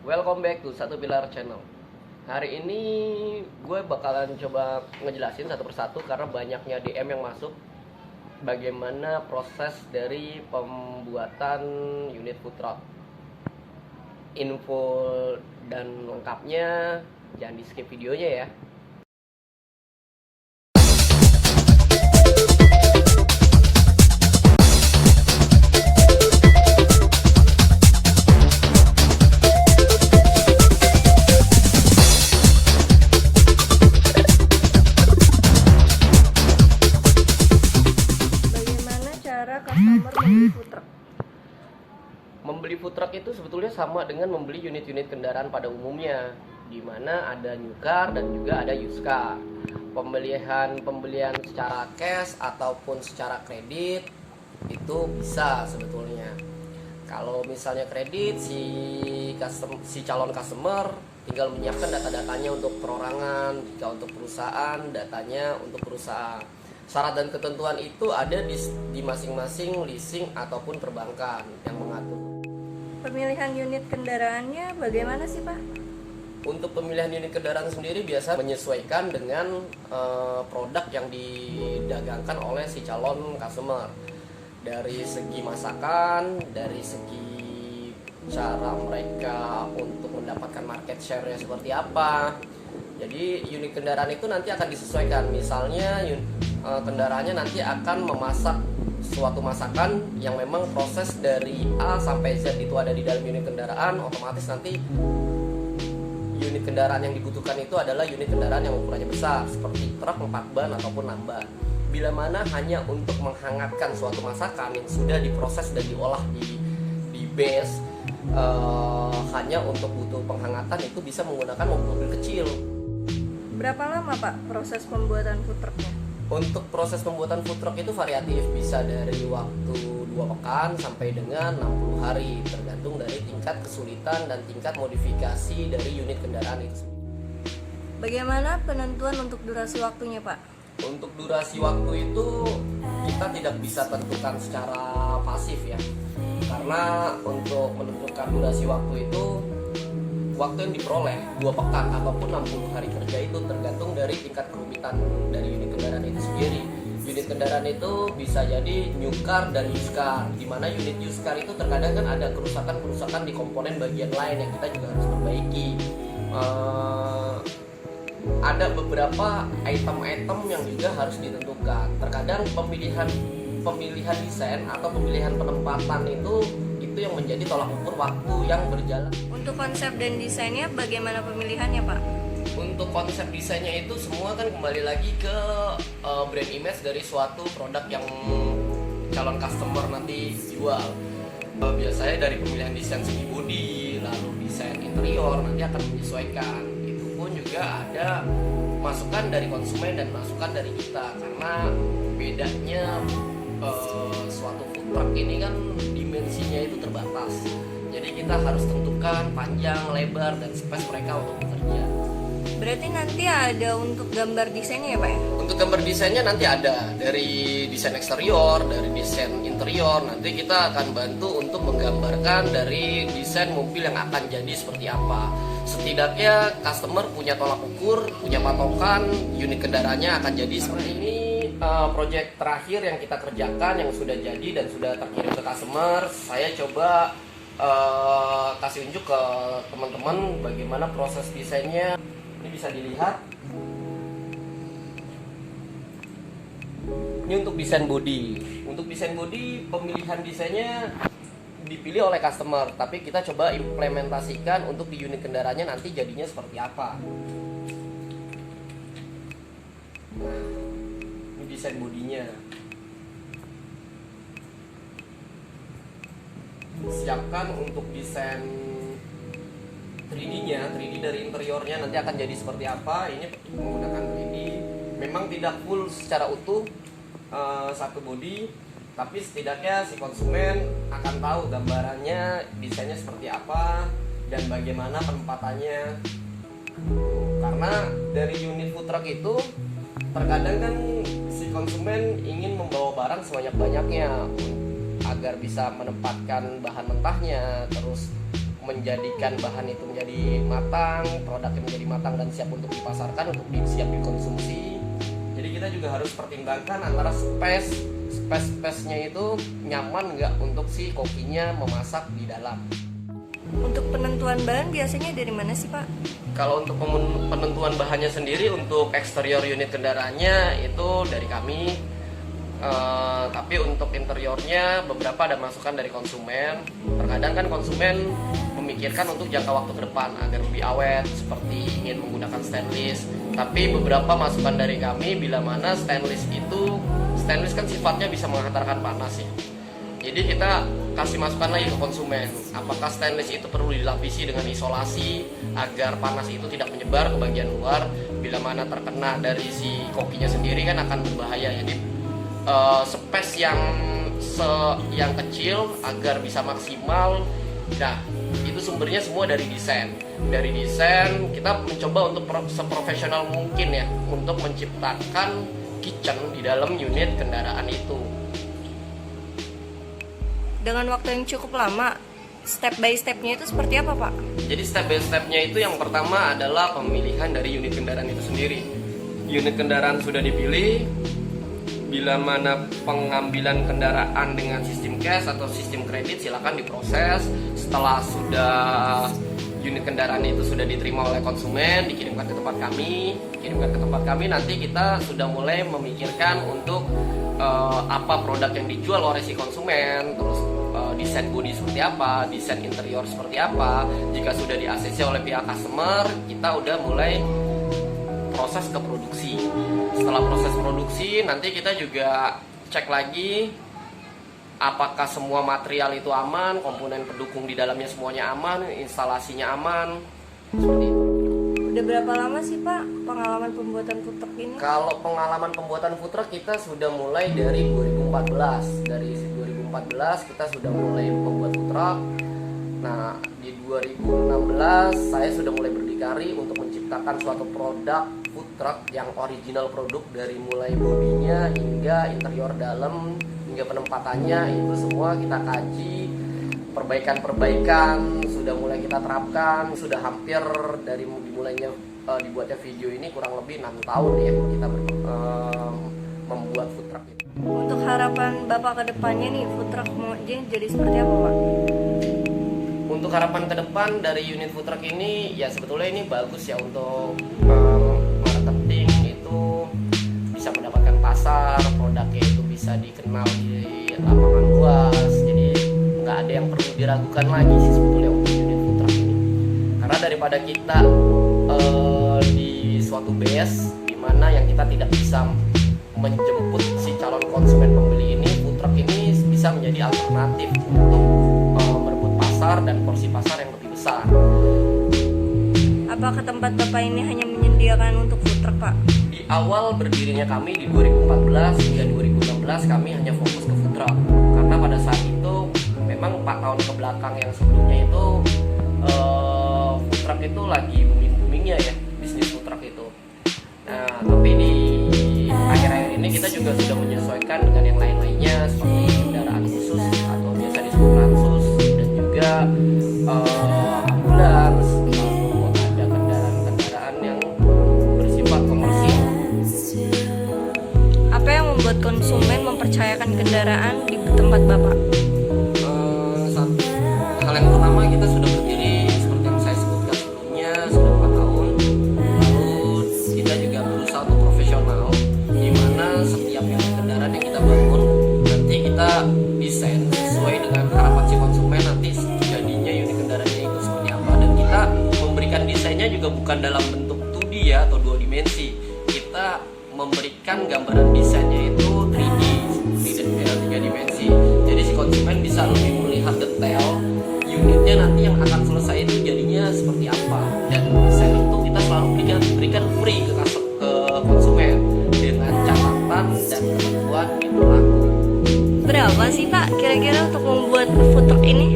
Welcome back to Satu Pilar Channel. Hari ini gue bakalan coba ngejelasin satu persatu karena banyaknya DM yang masuk bagaimana proses dari pembuatan unit food truck. Info dan lengkapnya jangan di skip videonya ya. Membeli food truck itu sebetulnya sama dengan membeli unit-unit kendaraan pada umumnya, di mana ada new car dan juga ada used car. Pembelian secara cash ataupun secara kredit itu bisa sebetulnya. Kalau misalnya kredit si calon customer tinggal menyiapkan data-datanya untuk perorangan, jika untuk perusahaan datanya untuk perusahaan. Syarat dan ketentuan itu ada di masing-masing leasing ataupun perbankan yang mengatur. Pemilihan unit kendaraannya bagaimana sih Pak? Untuk pemilihan unit kendaraan sendiri biasa menyesuaikan dengan produk yang didagangkan oleh si calon customer. Dari segi masakan, dari segi cara mereka untuk mendapatkan market share-nya seperti apa. Jadi unit kendaraan itu nanti akan disesuaikan. Misalnya kendaraannya nanti akan memasak suatu masakan yang memang proses dari A sampai Z itu ada di dalam unit kendaraan, otomatis nanti unit kendaraan yang dibutuhkan itu adalah unit kendaraan yang ukurannya besar seperti truk 4 ban ataupun 6 ban. Bila mana hanya untuk menghangatkan suatu masakan yang sudah diproses dan diolah di base, hanya untuk butuh penghangatan itu bisa menggunakan mobil kecil. Berapa lama Pak proses pembuatan food trucknya? Untuk proses pembuatan food truck itu variatif, bisa dari waktu 2 pekan sampai dengan 60 hari, tergantung dari tingkat kesulitan dan tingkat modifikasi dari unit kendaraan itu. Bagaimana penentuan untuk durasi waktunya Pak? Untuk durasi waktu itu kita tidak bisa tentukan secara pasif ya, karena untuk menentukan durasi waktu itu waktu yang diperoleh 2 pekan ataupun 60 hari kerja itu tergantung dari tingkat kerumitan dari unit kendaraan itu sendiri. Unit kendaraan itu bisa jadi new car dan used car, di mana unit used car itu terkadang kan ada kerusakan-kerusakan di komponen bagian lain yang kita juga harus perbaiki. Ada beberapa item-item yang juga harus ditentukan. Terkadang pemilihan desain atau pemilihan penempatan itu yang menjadi tolak ukur waktu yang berjalan. Untuk konsep dan desainnya bagaimana pemilihannya Pak? Untuk konsep desainnya itu semua kan kembali lagi ke brand image dari suatu produk yang calon customer nanti jual. Biasanya dari pemilihan desain segi bodi, lalu desain interior nanti akan menyesuaikan. Itu pun juga ada masukan dari konsumen dan masukan dari kita, karena bedanya suatu food truck ini kan dimensinya itu terbatas. Jadi kita harus tentukan panjang, lebar, dan space mereka untuk bekerja. Berarti nanti ada untuk gambar desainnya ya Pak ya? Untuk gambar desainnya nanti ada dari desain eksterior, dari desain interior. Nanti kita akan bantu untuk menggambarkan dari desain mobil yang akan jadi seperti apa. Setidaknya customer punya tolak ukur, punya patokan unit kendaraannya akan jadi seperti ini. Project terakhir yang kita kerjakan yang sudah jadi dan sudah terkirim ke customer, saya coba kasih unjuk ke teman-teman bagaimana proses desainnya. Ini bisa dilihat. Ini untuk desain body. Untuk desain body, pemilihan desainnya dipilih oleh customer, tapi kita coba implementasikan untuk di unit kendaraannya nanti jadinya seperti apa. Desain bodinya. Siapkan untuk desain 3D-nya, 3D dari interiornya nanti akan jadi seperti apa. Ini menggunakan 3D. Memang tidak full secara utuh satu body, tapi setidaknya si konsumen akan tahu gambarannya, desainnya seperti apa dan bagaimana penempatannya. Karena dari unit food truck itu terkadang kan si konsumen ingin membawa barang sebanyak-banyaknya agar bisa menempatkan bahan mentahnya, terus menjadikan bahan itu menjadi matang, produknya menjadi matang dan siap untuk dipasarkan, untuk siap dikonsumsi. Jadi kita juga harus pertimbangkan antara space-nya itu nyaman nggak untuk si kokinya memasak di dalam. Untuk penentuan bahan biasanya dari mana sih Pak? Kalau untuk penentuan bahannya sendiri, untuk eksterior unit kendaraannya itu dari kami. Tapi untuk interiornya beberapa ada masukan dari konsumen. Terkadang kan konsumen memikirkan untuk jangka waktu ke depan agar lebih awet, seperti ingin menggunakan stainless. Tapi beberapa masukan dari kami, bila mana stainless kan sifatnya bisa menghantarkan panas ya. Jadi kita kasih masukan lagi ke konsumen, apakah stainless itu perlu dilapisi dengan isolasi agar panas itu tidak menyebar ke bagian luar. Bila mana terkena dari si kokinya sendiri kan akan berbahaya. Jadi space yang kecil agar bisa maksimal. Nah, itu sumbernya semua dari desain. Dari desain kita mencoba untuk seprofesional mungkin ya untuk menciptakan kitchen di dalam unit kendaraan itu. Dengan waktu yang cukup lama, step by stepnya itu seperti apa Pak? Jadi step by stepnya itu yang pertama adalah pemilihan dari unit kendaraan itu sendiri. Unit kendaraan sudah dipilih. Bila mana pengambilan kendaraan dengan sistem cash atau sistem kredit, silakan diproses. Setelah sudah unit kendaraan itu sudah diterima oleh konsumen, dikirimkan ke tempat kami, nanti kita sudah mulai memikirkan untuk apa produk yang dijual oleh si konsumen, terus desain bodi seperti apa, desain interior seperti apa. Jika sudah di ACC oleh pihak customer, kita udah mulai proses ke produksi. Setelah proses produksi, nanti kita juga cek lagi apakah semua material itu aman, komponen pendukung di dalamnya semuanya aman, instalasinya aman, seperti itu. Udah berapa lama sih Pak pengalaman pembuatan food truck ini? Kalau pengalaman pembuatan food truck kita sudah mulai dari 2014. Dari 2014 kita sudah mulai membuat food truck. Nah, di 2016 saya sudah mulai berdikari untuk menciptakan suatu produk food truck yang original produk, dari mulai bodinya hingga interior dalam hingga penempatannya itu semua kita kaji. Perbaikan sudah mulai kita terapkan. Sudah hampir dari dimulainya dibuatnya video ini kurang lebih 6 tahun ya kita membuat food truck ini. Untuk harapan Bapak ke depannya nih, food truck mau jadi seperti apa Pak? Untuk harapan ke depan dari unit food truck ini ya sebetulnya ini bagus ya untuk marketing itu bisa mendapatkan pasar, produknya itu bisa dikenal di lapangan luas. Jadi nggak ada yang perlu diragukan lagi sih sebetulnya untuk unit food truck ini. Karena daripada kita di suatu base di mana yang kita tidak bisa menjemput si calon konsumen pembeli ini, food truck ini bisa menjadi alternatif untuk merebut pasar dan porsi pasar yang lebih besar. Apakah tempat Bapak ini hanya menyediakan untuk food truck Pak? Di awal berdirinya kami di 2014 hingga 2016 kami hanya fokus ke food truck. Karena pada saat itu memang 4 tahun ke belakang yang sebelumnya itu food truck itu lagi booming-boomingnya ya, bisnis food truck itu. Nah, tapi di akhir-akhir ini kita juga sudah menyesuaikan dengan yang lain-lainnya seperti kendaraan khusus atau biasa disebut Transus, dan juga ambulans, ada kendaraan-kendaraan yang bersifat komersial. Apa yang membuat konsumen mempercayakan kendaraan di tempat Bapak? Hal yang pertama, kita sudah berdiri seperti yang saya sebutkan sebelumnya sudah 4 tahun. Lalu kita juga berusaha untuk profesional, di mana setiap unit kendaraan yang kita bangun nanti kita desain sesuai dengan harapan si konsumen, nanti jadinya unit kendaraannya itu seperti apa. Dan kita memberikan desainnya juga bukan dalam bentuk 2D ya atau 2 dimensi. Kita memberikan gambaran desainnya itu 3D, 3 dimensi. Jadi si konsumen bisa lebih melihat detail unitnya nanti yang akan selesai itu jadinya seperti apa. Dan desain itu kita selalu berikan free ke konsumen dengan catatan dan ketentuan yang berlaku. Berapa sih Pak kira-kira untuk membuat food truck ini?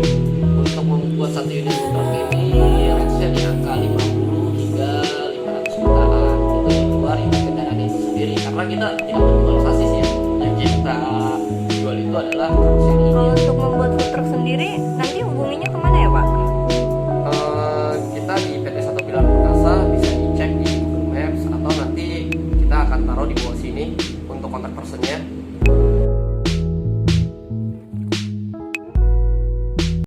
Untuk membuat satu unit food truck ini range-nya di angka 50 hingga 500 jutaan. Itu di luar unit kendaraan itu sendiri, karena kita tidak menjual sasis ya. Yang kita jual itu adalah seri. Kalau untuk membuat food truck sendiri